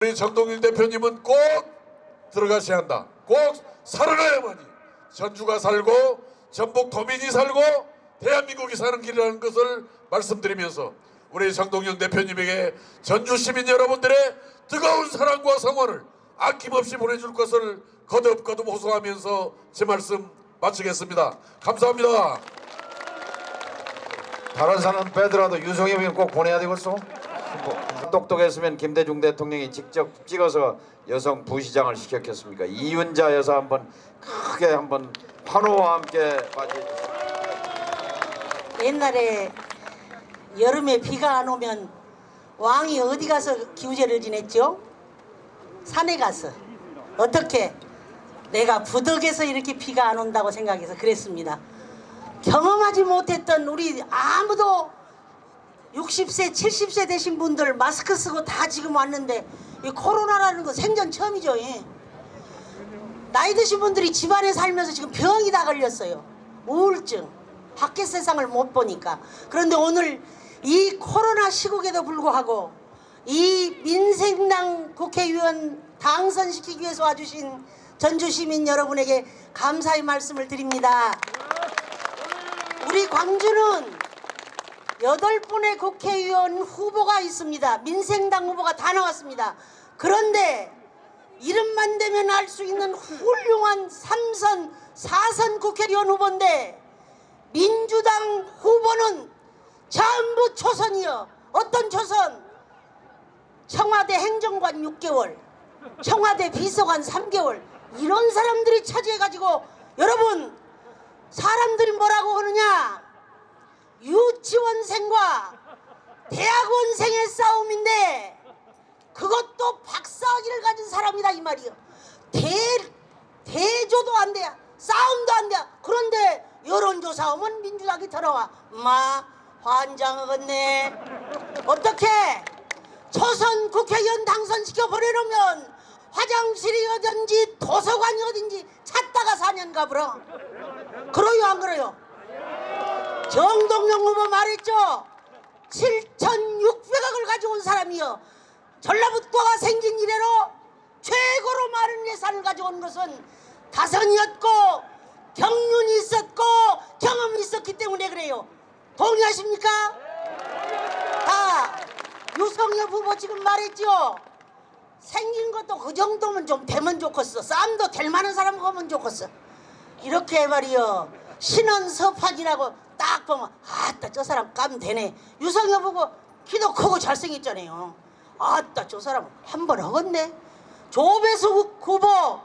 우리 정동윤 대표님은 꼭 들어가셔야 한다. 꼭 살아나야만이 전주가 살고 전북 도민이 살고 대한민국이 사는 길이라는 것을 말씀드리면서 우리 정동윤 대표님에게 전주 시민 여러분들의 뜨거운 사랑과 성원을 아낌없이 보내줄 것을 거듭거듭 호소하면서 제 말씀 마치겠습니다. 감사합니다. 다른 사람 빼더라도 유성엽이는 꼭 보내야 되겠어? 똑똑했으면 김대중 대통령이 직접 찍어서 여성 부시장을 시켰겠습니까? 이윤자 여사 한번 크게 한번 환호와 함께 맞이해주세요. 옛날에 여름에 비가 안 오면 왕이 어디 가서 기우제를 지냈죠? 산에 가서. 어떻게? 내가 부덕에서 이렇게 비가 안 온다고 생각해서 그랬습니다. 경험하지 못했던 우리 아무도 60세 70세 되신 분들 마스크 쓰고 다 지금 왔는데 이 코로나라는 거 생전 처음이죠. 예. 나이 드신 분들이 집안에 살면서 지금 병이 다 걸렸어요. 우울증, 밖의 세상을 못 보니까. 그런데 오늘 이 코로나 시국에도 불구하고 이 민생당 국회의원 당선시키기 위해서 와주신 전주시민 여러분에게 감사의 말씀을 드립니다. 우리 광주는 8분의 국회의원 후보가 있습니다. 민생당 후보가 다 나왔습니다. 그런데 이름만 대면 알 수 있는 훌륭한 3선, 4선 국회의원 후보인데 민주당 후보는 전부 초선이요. 어떤 초선? 청와대 행정관 6개월, 청와대 비서관 3개월 이런 사람들이 차지해가지고 여러분 사람들이 뭐라고 하느냐? 유치원생과 대학원생의 싸움인데 그것도 박사학위를 가진 사람이다 이 말이요. 대조도 안 돼야 싸움도 안 돼야. 그런데 여론조사하면 민주당이 들어와. 환장하겠네. 어떻게 초선 국회의원 당선시켜 보내놓으면 화장실이 어딘지 도서관이 어딘지 찾다가 4년 가버려. 그러요 안 그래요? 정동영 후보 말했죠. 7,600억을 가지고 온 사람이요. 전라북도가 생긴 이래로 최고로 많은 예산을 가지고 온 것은 다선이었고 경륜이 있었고 경험이 있었기 때문에 그래요. 동의하십니까? 유성엽 후보 지금 말했죠. 생긴 것도 그 정도면 좀 되면 좋겠어. 싸움도 될 만한 사람 하면 좋겠어. 이렇게 말이요. 신원섭학이라고 딱 보면 아따 저 사람 까면 되네. 유성엽 후보 키도 크고 잘생겼잖아요. 아따 저 사람 한 번 하겠네. 조배수 후보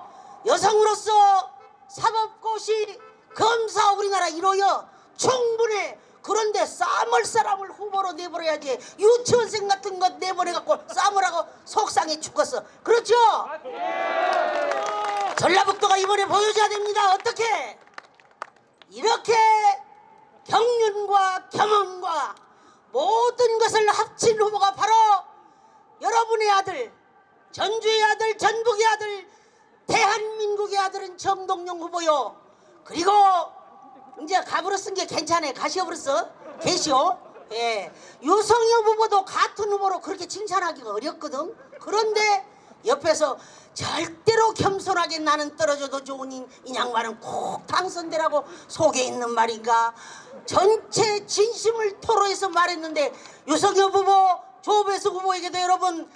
여성으로서 사법고시 검사 우리나라 1호요. 충분해. 그런데 싸물 사람을 후보로 내버려야지. 유치원생 같은 것 내버려갖고 싸물하고 속상해 죽겠어. 그렇죠? 전라북도가 이번에 보여줘야 됩니다. 어떻게? 이렇게 경륜과 경험과 모든 것을 합친 후보가 바로 여러분의 아들, 전주의 아들, 전북의 아들, 대한민국의 아들은 정동영 후보요. 그리고 이제 갑으로 쓴 게 괜찮아요. 가시어버렸어. 계시오. 예. 유성엽 후보도 같은 후보로 그렇게 칭찬하기가 어렵거든. 그런데 옆에서 절대로 겸손하게 나는 떨어져도 좋은 이 양반은 꼭 당선되라고 속에 있는 말인가. 전체 진심을 토로해서 말했는데 유성엽 후보, 조배수 후보에게도 여러분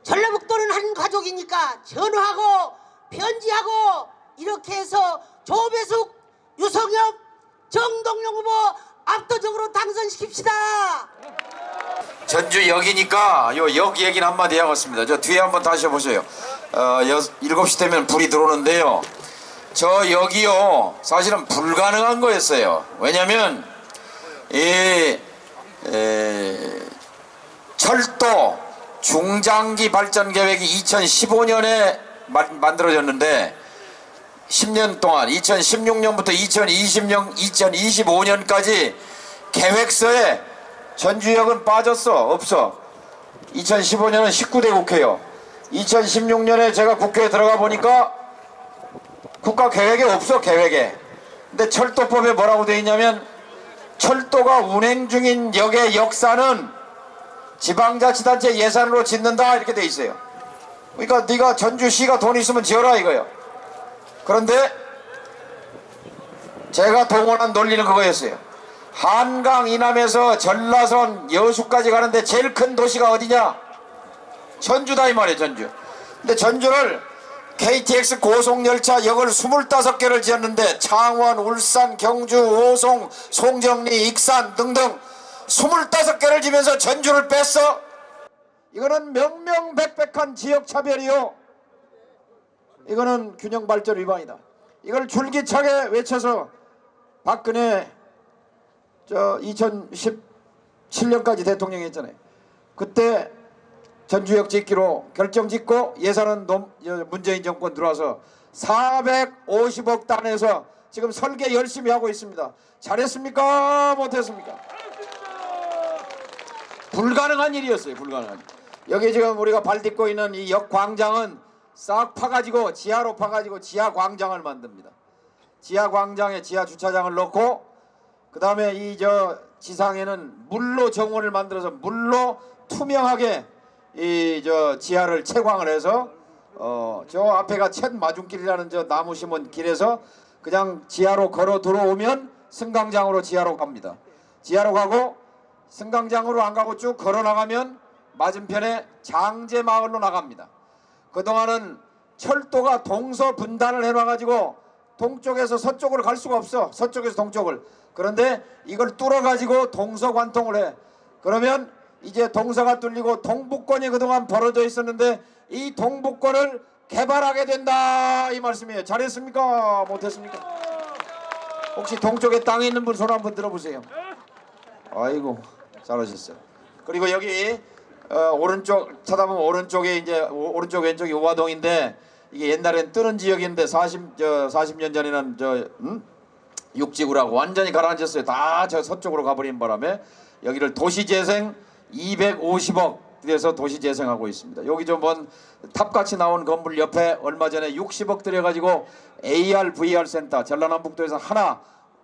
전라북도는 한 가족이니까 전화하고 편지하고 이렇게 해서 조배숙, 유성엽, 정동영 후보 압도적으로 당선시킵시다. 전주역이니까 요 역 얘기는 한마디 하겠습니다. 저 뒤에 한번 다시 보세요. 7시 되면 불이 들어오는데요. 저 역이요 사실은 불가능한 거였어요. 왜냐면 이 철도 중장기 발전 계획이 2015년에 만들어졌는데 10년 동안 2016년부터 2025년까지 계획서에 전주역은 빠졌어. 없어. 2015년은 19대 국회요. 2016년에 제가 국회에 들어가 보니까 국가 계획에 없어. 계획에. 근데 철도법에 뭐라고 되어 있냐면 철도가 운행 중인 역의 역사는 지방자치단체 예산으로 짓는다 이렇게 돼 있어요. 그러니까 네가 전주시가 돈 있으면 지어라 이거예요. 그런데 제가 동원한 논리는 그거였어요. 한강 이남에서 전라선 여수까지 가는데 제일 큰 도시가 어디냐? 전주다 이 말이에요. 전주. 근데 전주를 KTX 고속열차 역을 25개를 지었는데 창원, 울산, 경주, 오송, 송정리, 익산 등등 25개를 지면서 전주를 뺐어. 이거는 명명백백한 지역차별이요. 이거는 균형발전 위반이다. 이걸 줄기차게 외쳐서 박근혜 2017년까지 대통령이 했잖아요. 그때 전주역 짓기로 결정짓고 예산은 문재인 정권 들어와서 450억 단에서 지금 설계 열심히 하고 있습니다. 잘했습니까? 못했습니까? 불가능한 일이었어요. 불가능한 일. 여기 지금 우리가 발 딛고 있는 이 역 광장은 싹 파가지고 지하로 파가지고 지하 광장을 만듭니다. 지하 광장에 지하 주차장을 넣고 그 다음에 이 지상에는 물로 정원을 만들어서 물로 투명하게 이 지하를 채광을 해서 저 앞에가 첫 마중길이라는 저 나무 심은 길에서 그냥 지하로 걸어 들어오면 승강장으로 지하로 갑니다. 지하로 가고 승강장으로 안 가고 쭉 걸어 나가면 맞은편에 장제마을로 나갑니다. 그동안은 철도가 동서 분단을 해놔가지고 동쪽에서 서쪽으로 갈 수가 없어. 서쪽에서 동쪽을. 그런데 이걸 뚫어가지고 동서관통을 해. 그러면 이제 동서가 뚫리고 동북권이 그동안 벌어져 있었는데 이 동북권을 개발하게 된다 이 말씀이에요. 잘했습니까? 못했습니까? 혹시 동쪽에 땅에 있는 분 손 한번 들어보세요. 아이고 잘하셨어요. 그리고 여기 오른쪽 쳐다보면 오른쪽에 이제 오른쪽 왼쪽이 오화동인데 이게 옛날엔 뜨는 지역인데 40년 전에는 육지구라고 완전히 가라앉았어요. 다 저 서쪽으로 가버린 바람에 여기를 도시재생 250억 들여서 도시재생하고 있습니다. 여기 좀 먼 탑같이 나온 건물 옆에 얼마 전에 60억 들여가지고 AR, VR 센터 전라남북도에서 하나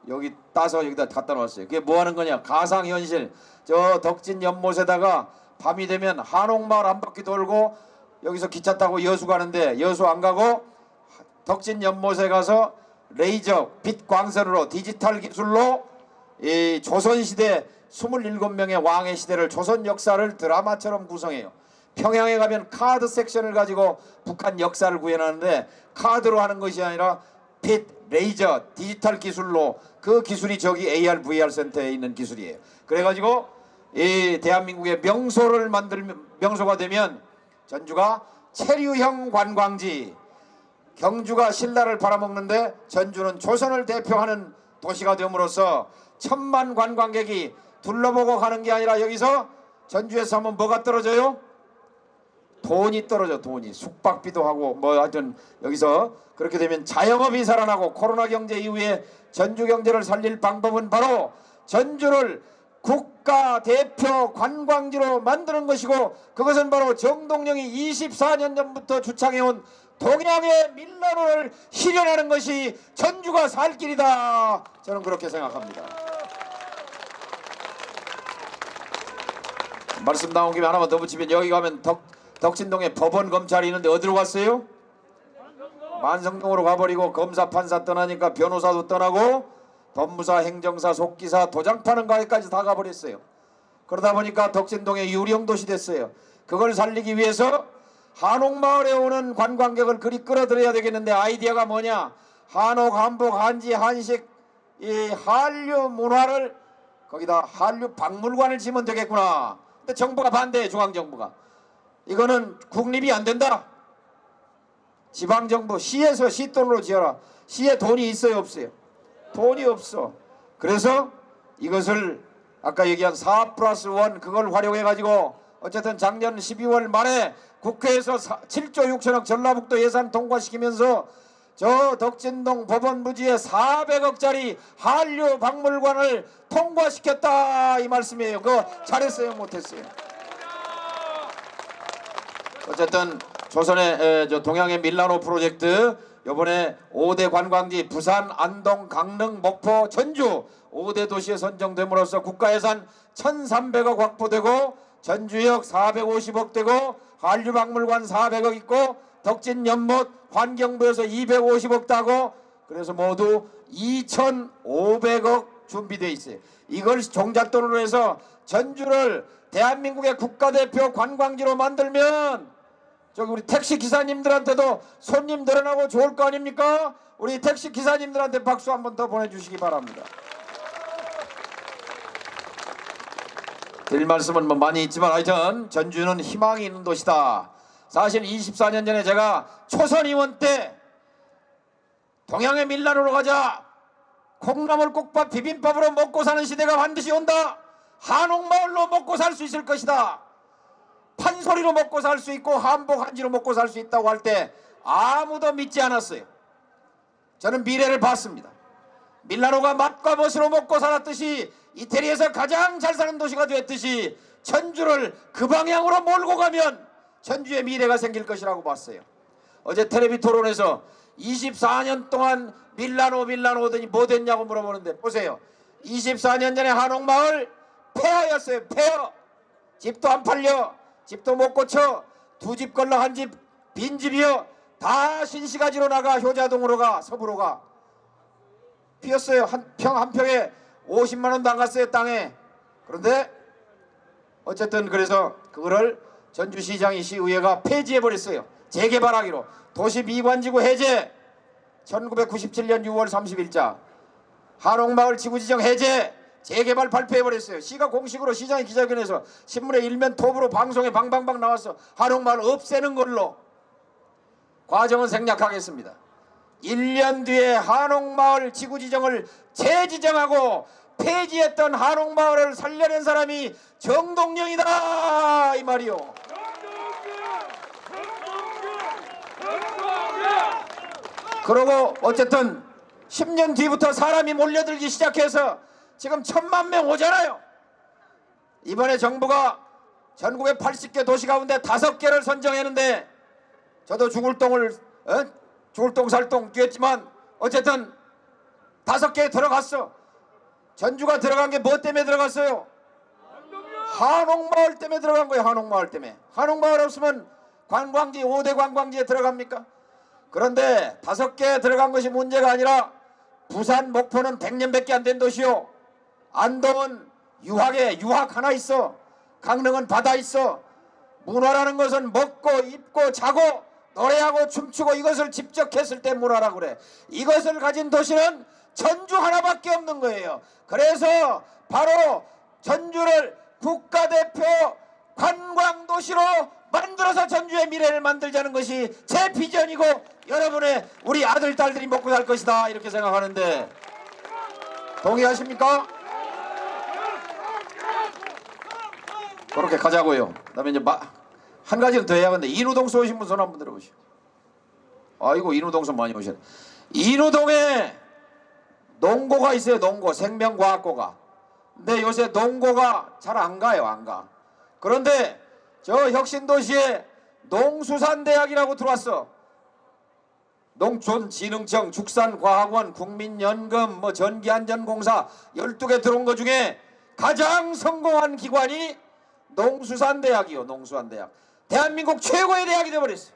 여기 따서 여기다 갖다 놨어요. 그게 뭐 하는 거냐? 가상현실. 저 덕진 연못에다가 밤이 되면 한옥마을 한 바퀴 돌고 여기서 기차 타고 여수 가는데 여수 안 가고 덕진 연못에 가서 레이저 빛 광선으로 디지털 기술로 이 조선시대 27명의 왕의 시대를 조선 역사를 드라마처럼 구성해요. 평양에 가면 카드 섹션을 가지고 북한 역사를 구현하는데 카드로 하는 것이 아니라 빛, 레이저, 디지털 기술로 그 기술이 저기 AR, VR 센터에 있는 기술이에요. 그래가지고 이 대한민국의 명소가 되면 전주가 체류형 관광지, 경주가 신라를 팔아먹는데 전주는 조선을 대표하는 도시가 됨으로써 1000만 관광객이 둘러보고 가는 게 아니라 여기서 전주에서 하면 뭐가 떨어져요? 돈이 떨어져. 돈이 숙박비도 하고 뭐 하여튼 여기서 그렇게 되면 자영업이 살아나고 코로나 경제 이후에 전주 경제를 살릴 방법은 바로 전주를 국가 대표 관광지로 만드는 것이고 그것은 바로 정동영이 24년 전부터 주창해온 동양의 밀라노를 실현하는 것이 전주가 살 길이다. 저는 그렇게 생각합니다. 말씀 나온 김에 하나만 더 붙이면 여기 가면 덕진동에 법원 검찰이 있는데 어디로 갔어요? 만성동으로 가버리고 검사 판사 떠나니까 변호사도 떠나고 법무사 행정사 속기사 도장 파는 가게까지 다 가버렸어요. 그러다 보니까 덕진동의 유령도시 됐어요. 그걸 살리기 위해서 한옥마을에 오는 관광객을 그리 끌어들여야 되겠는데 아이디어가 뭐냐? 한옥, 한복, 한지, 한식 이 한류 문화를 거기다 한류 박물관을 지면 되겠구나. 근데 정부가 반대해. 중앙정부가 이거는 국립이 안 된다. 지방정부 시에서 시돈으로 지어라. 시에 돈이 있어요 없어요? 돈이 없어. 그래서 이것을 아까 얘기한 4+1 그걸 활용해 가지고 어쨌든 작년 12월 말에 국회에서 7조 6천억 전라북도 예산 통과시키면서 저 덕진동 법원 부지에 400억짜리 한류 박물관을 통과시켰다 이 말씀이에요. 그거 잘했어요 못했어요? 어쨌든 조선의 동양의 밀라노 프로젝트 이번에 5대 관광지 부산, 안동, 강릉, 목포, 전주 5대 도시에 선정됨으로써 국가예산 1300억 확보되고 전주역 450억 되고 한류박물관 400억 있고 덕진 연못 환경부에서 250억 따고 그래서 모두 2,500억 준비되어 있어요. 이걸 종잣돈으로 해서 전주를 대한민국의 국가대표 관광지로 만들면 저기 우리 택시 기사님들한테도 손님 늘어나고 좋을 거 아닙니까? 우리 택시 기사님들한테 박수 한번 더 보내주시기 바랍니다. 드릴 말씀은 뭐 많이 있지만 하여튼 전주는 희망이 있는 도시다. 사실 24년 전에 제가 초선 의원 때 동양의 밀란으로 가자, 콩나물 국밥 비빔밥으로 먹고 사는 시대가 반드시 온다, 한옥마을로 먹고 살 수 있을 것이다, 판소리로 먹고 살 수 있고 한복 한지로 먹고 살 수 있다고 할 때 아무도 믿지 않았어요. 저는 미래를 봤습니다. 밀라노가 맛과 멋으로 먹고 살았듯이 이태리에서 가장 잘 사는 도시가 됐듯이 전주를 그 방향으로 몰고 가면 전주의 미래가 생길 것이라고 봤어요. 어제 텔레비 토론에서 24년 동안 밀라노 오더니 뭐 됐냐고 물어보는데 보세요. 24년 전에 한옥마을 폐허였어요. 폐허. 집도 안 팔려, 집도 못 고쳐, 두 집 걸러 한 집 빈집이요. 다 신시가지로 나가, 효자동으로 가, 서부로 가. 피었어요. 한 평에 50만 원도 안 갔어요, 땅에. 그런데 어쨌든 그래서 그거를 전주시장이 시의회가 폐지해버렸어요. 재개발하기로. 도시 미관지구 해제. 1997년 6월 30일자 한옥마을 지구지정 해제 재개발 발표해버렸어요. 시가 공식으로 시장의 기자회견에서 신문에 일면 톱으로 방송에 방방방 나와서 한옥마을 없애는 걸로. 과정은 생략하겠습니다. 1년 뒤에 한옥마을 지구지정을 재지정하고 폐지했던 한옥마을을 살려낸 사람이 정동영이다 이 말이요. 그러고 어쨌든 10년 뒤부터 사람이 몰려들기 시작해서 지금 1,000만 명 오잖아요. 이번에 정부가 전국의 80개 도시 가운데 5개를 선정했는데 저도 죽을 똥 살똥 뛰었지만 어쨌든 5개에 들어갔어. 전주가 들어간 게 뭐 때문에 들어갔어요? 한옥마을 때문에 들어간 거예요. 한옥마을 때문에. 한옥마을 없으면 관광지 5대 관광지에 들어갑니까? 그런데 5개 들어간 것이 문제가 아니라 부산 목포는 100년밖에 안 된 도시요. 안동은 유학 하나 있어. 강릉은 바다 있어. 문화라는 것은 먹고 입고 자고 노래하고 춤추고 이것을 직접 했을 때 문화라고 그래. 이것을 가진 도시는 전주 하나밖에 없는 거예요. 그래서 바로 전주를 국가대표 관광도시로 만들어서 전주의 미래를 만들자는 것이 제 비전이고 여러분의 우리 아들 딸들이 먹고 살 것이다 이렇게 생각하는데 동의하십니까? 그렇게 가자고요. 그다음에 이제 한 가지는 더 해야겠는데 인우동서 오신 분 손 한번 들어보시오. 아이고 인우동서 많이 오셨네. 인우동에 농고가 있어요. 농고 생명과학고가. 근데 요새 농고가 잘 안 가요. 안 가. 그런데 저 혁신도시에 농수산대학이라고 들어왔어. 농촌진흥청, 축산과학원, 국민연금, 전기안전공사 12개 들어온 것 중에 가장 성공한 기관이 농수산대학이요. 농수산대학. 대한민국 최고의 대학이 되어버렸어요.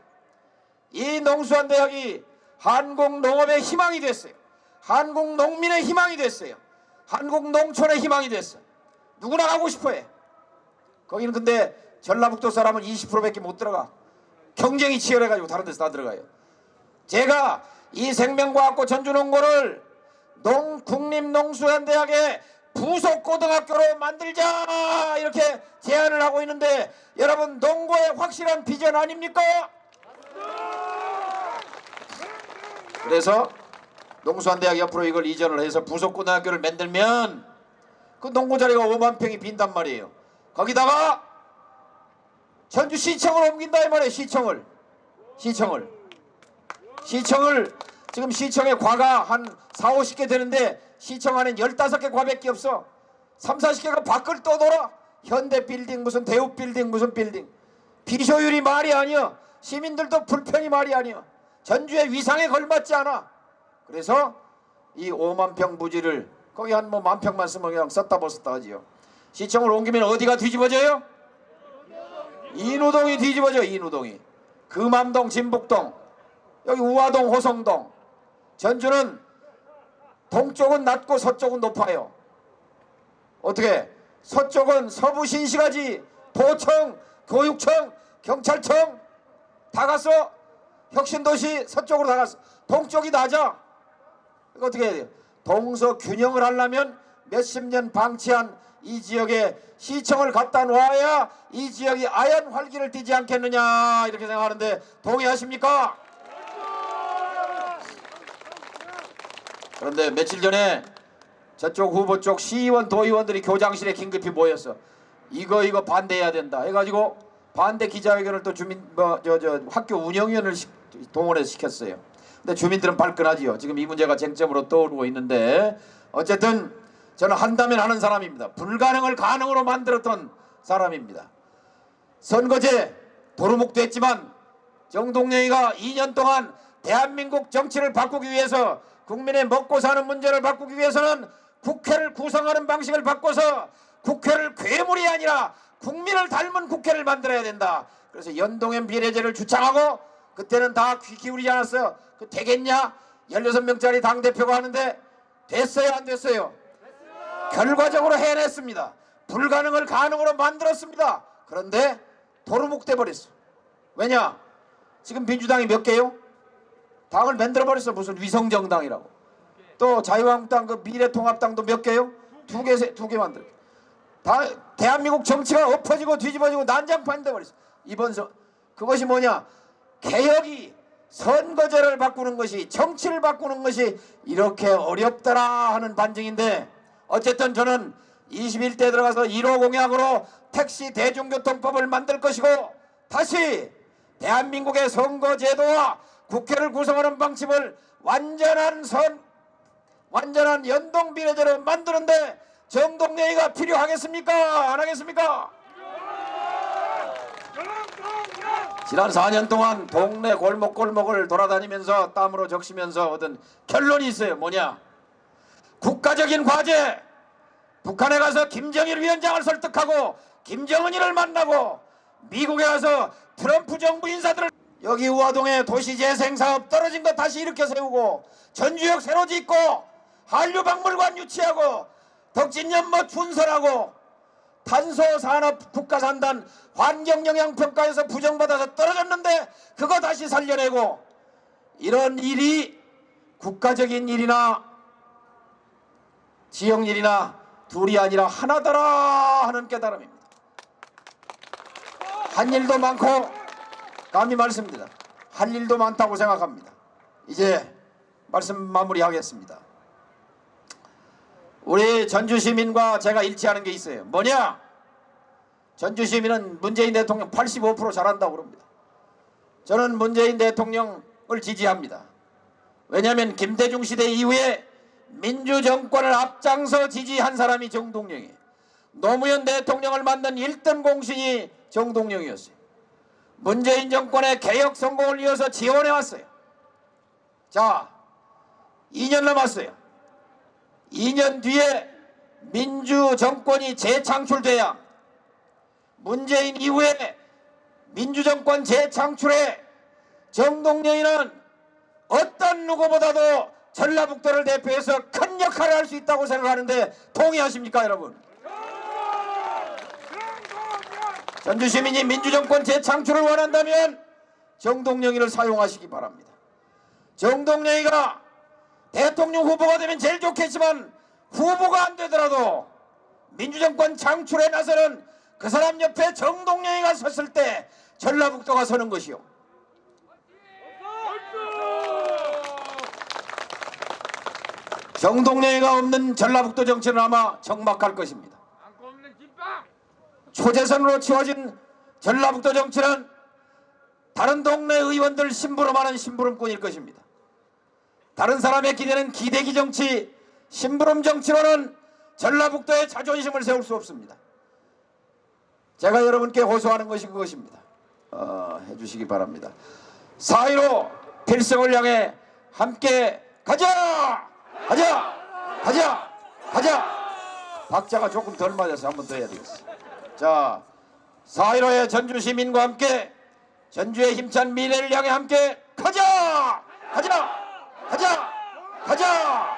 이 농수산대학이 한국 농업의 희망이 됐어요. 한국 농민의 희망이 됐어요. 한국 농촌의 희망이 됐어요. 누구나 가고 싶어해. 거기는 근데 전라북도 사람은 20%밖에 못 들어가. 경쟁이 치열해가지고 다른 데서 다 들어가요. 제가 이 생명과학고 전주농고를 국립농수산대학의 부속고등학교로 만들자 이렇게 제안을 하고 있는데 여러분 농고의 확실한 비전 아닙니까? 그래서 농수산대학 옆으로 이걸 이전을 해서 부속고등학교를 만들면 그 농고 자리가 5만 평이 빈단 말이에요. 거기다가 전주시청을 옮긴다 이 말이에요. 시청을 지금 시청에 과가 한 4, 50개 되는데 시청 안엔 15개 과밖에 없어. 3, 40개가 밖을 떠돌아. 현대빌딩 무슨 대우빌딩 무슨 빌딩. 비효율이 말이 아니야. 시민들도 불편이 말이 아니야. 전주의 위상에 걸맞지 않아. 그래서 이 5만 평 부지를 거기 한 10,000평만 쓰면 그냥 썼다 벗었다 하지요. 시청을 옮기면 어디가 뒤집어져요? 인우동이 뒤집어져. 인우동이 금암동, 진북동, 여기 우화동, 호성동. 전주는 동쪽은 낮고 서쪽은 높아요. 어떻게? 서쪽은 서부 신시가지, 도청, 교육청, 경찰청 다 갔어. 혁신도시 서쪽으로 다 갔어. 동쪽이 낮아. 이거 어떻게 해야 돼요? 동서 균형을 하려면 몇십 년 방치한 이 지역에 시청을 갖다 놓아야 이 지역이 아연 활기를 띠지 않겠느냐 이렇게 생각하는데 동의하십니까? 그런데 며칠 전에 저쪽 후보 쪽 시의원 도의원들이 교장실에 긴급히 모였어. 이거 반대해야 된다 해가지고 반대 기자회견을 또 주민 학교 운영위원을 동원해서 시켰어요. 근데 주민들은 발끈하지요. 지금 이 문제가 쟁점으로 떠오르고 있는데 어쨌든 저는 한다면 하는 사람입니다. 불가능을 가능으로 만들었던 사람입니다. 선거제 도루묵도 했지만 정동영이가 2년 동안 대한민국 정치를 바꾸기 위해서 국민의 먹고 사는 문제를 바꾸기 위해서는 국회를 구성하는 방식을 바꿔서 국회를 괴물이 아니라 국민을 닮은 국회를 만들어야 된다. 그래서 연동형 비례제를 주창하고 그때는 다 귀 기울이지 않았어요. 그 되겠냐? 16명짜리 당대표가 하는데 됐어요 안 됐어요? 결과적으로 해냈습니다. 불가능을 가능으로 만들었습니다. 그런데 도루묵 돼버렸어. 왜냐? 지금 민주당이 몇 개요? 당을 만들어버렸어. 무슨 위성정당이라고. 또 자유한국당 그 미래통합당도 몇 개요? 두 개 만들어. 다 대한민국 정치가 엎어지고 뒤집어지고 난장판이 돼버렸어. 이번 그것이 뭐냐? 개혁이 선거제를 바꾸는 것이 정치를 바꾸는 것이 이렇게 어렵더라 하는 반증인데 어쨌든 저는 21대 들어가서 1호 공약으로 택시 대중교통법을 만들 것이고 다시 대한민국의 선거제도와 국회를 구성하는 방침을 완전한 연동 비례제로 만드는데 정동영이가 필요하겠습니까? 안 하겠습니까? 지난 4년 동안 동네 골목골목을 돌아다니면서 땀으로 적시면서 얻은 결론이 있어요. 뭐냐? 국가적인 과제. 북한에 가서 김정일 위원장을 설득하고 김정은이를 만나고 미국에 가서 트럼프 정부 인사들을 여기 우화동에 도시재생사업 떨어진 거 다시 일으켜 세우고 전주역 새로 짓고 한류박물관 유치하고 덕진연못 준설하고 탄소산업 국가산단 환경영향평가에서 부정받아서 떨어졌는데 그거 다시 살려내고 이런 일이 국가적인 일이나 지역 일이나 둘이 아니라 하나더라 하는 깨달음입니다. 한 일도 많고 감히 말씀드립니다. 할 일도 많다고 생각합니다. 이제 말씀 마무리하겠습니다. 우리 전주시민과 제가 일치하는 게 있어요. 뭐냐? 전주시민은 문재인 대통령 85% 잘한다고 그럽니다. 저는 문재인 대통령을 지지합니다. 왜냐하면 김대중 시대 이후에 민주정권을 앞장서 지지한 사람이 정동영이에요. 노무현 대통령을 만든 1등 공신이 정동영이었어요. 문재인 정권의 개혁 성공을 이어서 지원해왔어요. 자, 2년 남았어요. 2년 뒤에 민주정권이 재창출돼야 문재인 이후에 민주정권 재창출에 정동영이는 어떤 누구보다도 전라북도를 대표해서 큰 역할을 할 수 있다고 생각하는데 동의하십니까 여러분? 전주시민이 민주정권 재창출을 원한다면 정동영이를 사용하시기 바랍니다. 정동영이가 대통령 후보가 되면 제일 좋겠지만 후보가 안 되더라도 민주정권 창출에 나서는 그 사람 옆에 정동영이가 섰을 때 전라북도가 서는 것이요. 정동영이가 없는 전라북도 정치는 아마 적막할 것입니다. 초재선으로 치워진 전라북도 정치는 다른 동네 의원들 심부름하는 심부름꾼일 것입니다. 다른 사람의 기대는 기대기 정치, 심부름 정치로는 전라북도의 자존심을 세울 수 없습니다. 제가 여러분께 호소하는 것이 그것입니다. 해주시기 바랍니다. 4.15 필승을 향해 함께 가자! 가자! 가자! 가자! 박자가 조금 덜 맞아서 한 번 더 해야 되겠어. 자, 4.15의 전주 시민과 함께 전주의 힘찬 미래를 향해 함께 가자! 가자! 가자! 가자!